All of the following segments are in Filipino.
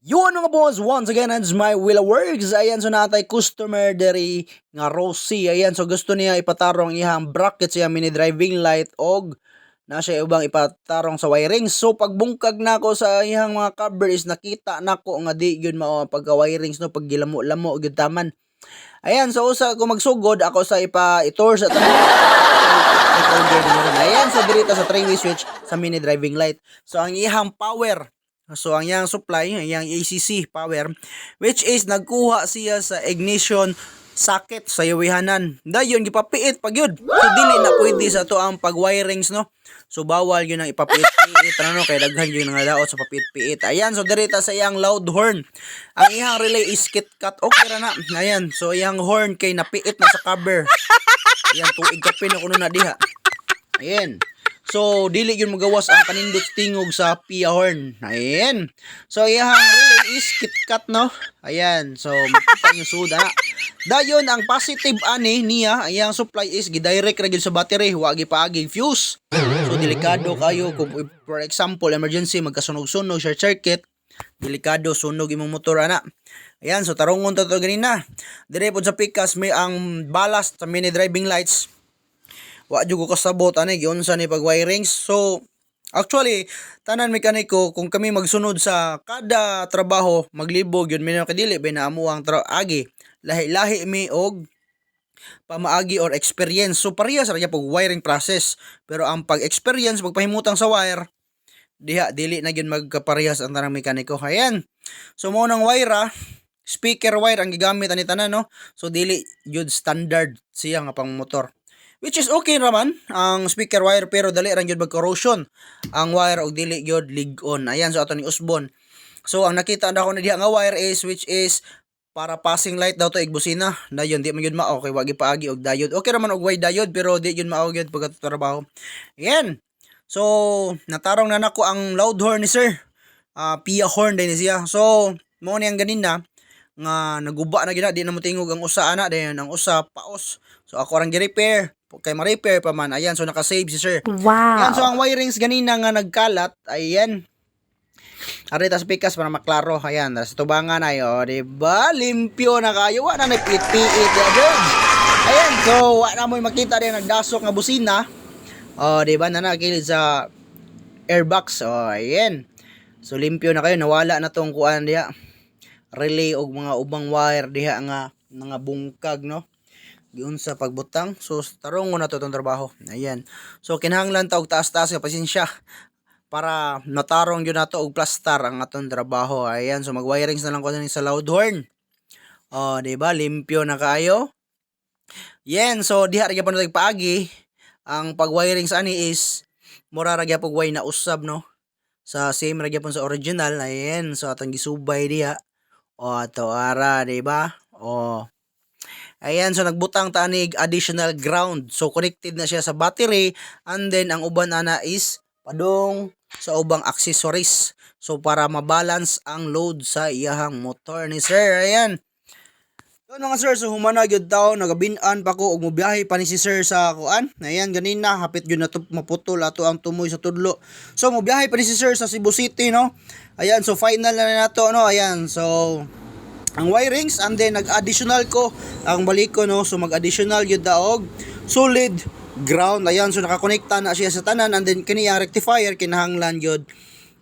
Yun mga boss, once again, it's my Willa Works. Ayan, so natay customer deri nga Rosie. Ayan, so gusto niya ipatarong ihang bracket siya mini driving light og na siya ubang ipatarong sa wiring. So pagbungkag nako sa ihang mga cover is nakita nako nga di gyud mao pagka wirings no pag gilamo-lamo gyud taman. Ayan, so usa ko magsugod ako sa ipa-tour sa tanan. Ayan, so dirita sa 3-way switch sa mini driving light. So ang ihang power, so ang yang supply, ang yang ACC power, which is nagkuha siya sa ignition socket sa yawihanan. Dayon gipapiit pag yun. So dili na pwede sa to ang pag-wirings no. So bawal yun ang ipapiit-piit ano kay daghan yun nga daot sa papiit-piit. Ayan, so dirita sa iyang loud horn. Ang iyang relay is KitKat. Okay ra na. Ayan, so iyang horn kay napiit na sa cover. Ayan, tuig kapin na kuno na diha. Ayan. So, dili yun magawas ang kanindot tingog sa Pia horn. Ayan. So, iyang relay is KitKat, no? Ayan. So, makita nyo suda na. Dayon, ang positive ani niya, iyang supply is gidirect ra gyud sa battery. Wagi paaging fuse. So, delikado kayo. Kung, for example, emergency, magkasunog-sunog, short circuit. Delikado, sunog imong motor, ana. Ayan. So, tarungon to ganina. Dire po sa pikas, may ang ballast sa mini driving lights. Wa jud ko kasabot ani giunsa ni pag-wirings. So actually tanan mekaniko kung kami magsunod sa kada trabaho maglibog yun minyo kadili bay na amo ang agi lahi-lahi mi og pamaagi or experience. So parehas ra pag wiring process pero ang pag-experience pagpahimutang sa wire diha dili na gyud magkaparehas ang tanang mekaniko. Ayan. So mo nang wire speaker wire ang gigamit ani tanan no. So dili gyud standard siya nga pang motor. Which is okay naman ang speaker wire pero dali ra gyud mag-corrosion ang wire og dili gyud lig-on. Ayan, so ato ni Usbon. So ang nakita na ko na diha nga wire is which is para passing light daw to igbusina. Dayon di man gyud mao kay wagi paagi og diode. Okay raman og wide diode pero di gyud mao gyud pagtrabaho. Ayan. So natarong na nako ang loud horn ni sir. Pia horn din siya. So mo ni ang ganina nga naguba na gina di na mo tingog ang usa ana dayon ang usa paos. So ako rang gi-repair kay ma-repair pa man. Ayan, so naka-save si sir. Wow. Ayan, so ang wirings ganina nga nagkalat, ayan. Arita sa pikas para maklaro. Ayan, sa tubangan ay, diba? Limpyo na kayo. Wala na pit-piit. Ayan, so wala mo makita din nagdasok nga busina. Diba? Na nakilid sa airbox. Ayan. So limpyo na kayo. Nawala na tong kuan diha. Relay og mga ubang wire diha nga bungkag, no? Giun sa pagbutang. So tarungon na to tong trabaho. Ayan. So kinahanglan ta og taas-taas nga pasensya para natarong gyud nato og plastar ang atong trabaho. Ayan. So mag-wirings na lang ko sa loud horn. Di ba? Limpyo na kayo. Yan. So diha ra gyapon natag paagi. Ang pag-wirings ani is mura ra gyapon way na usab, no? Sa same ra gyapon sa original. Ayan. So atong gisubay diha. Ato ara, di ba? Ayan, so nagbutang tanig additional ground. So connected na siya sa battery and then ang uban ana is padung sa ubang accessories. So para mabalance ang load sa iyahang motor ni sir. Ayan. So mga sir, so humana gyud taw nagabin-an pa ko og mobiyahe pa ni si sir sa kuan. Ayan, ganina hapit gyud na to maputol ato ang tumoy sa tudlo. So mobiyahe pa ni si sir sa Cebu City, no. Ayan, so final na nato, no. Ayan, so ang wirings and then nag-additional ko ang balik ko, no. So mag-additional gyud daog solid ground. Ayan, so nakakonekta na siya sa tanan and then kini ang rectifier kinahanglan gyud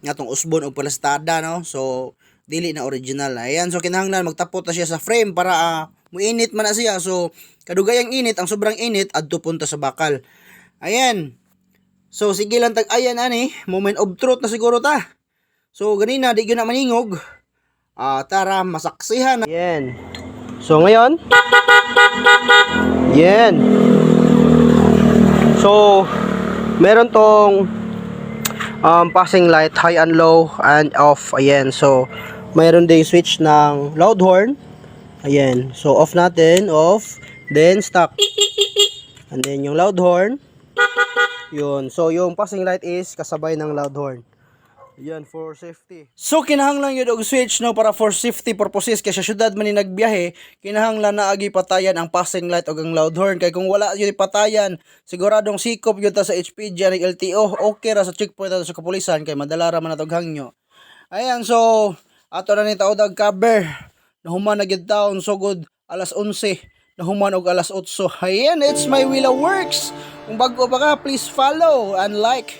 ngatong usbon og palastada, no. So dili na original. Ayan, so kinahanglan magtapot na siya sa frame para muinit man na siya. So kadugay ang init, ang sobrang init adto punta sa bakal. Ayan. So sige lang tag ayan ani, moment of truth na siguro ta. So ganina di gyud na maningog. Tara masaksihan. Yan. So ngayon, yan. So meron tong passing light, high and low and off. Ayan. So meron ding switch ng loud horn. Ayan. So off natin, off, then stop. And then yung loud horn. Yun. So yung passing light is kasabay ng loud horn. Yan, for safety. So kinahanglan yun og switch, no, para for safety purposes kay sa syudad man ni nagbiyahe, kinahanglan na agi patayan ang passing light og ang loud horn kay kung wala yun patayan, siguradong sikop yun ta sa HPG ning LTO, okay ra sa checkpoint ta sa kapulisan kay madala ra man natog hangyo. Ayan, so Ato na ni taod ang cover. Nahuman na gyud taon sugod alas 11. Nahuman og alas 8. Ayan, it's my Willa Works. Kung bago pa ka, please follow and like.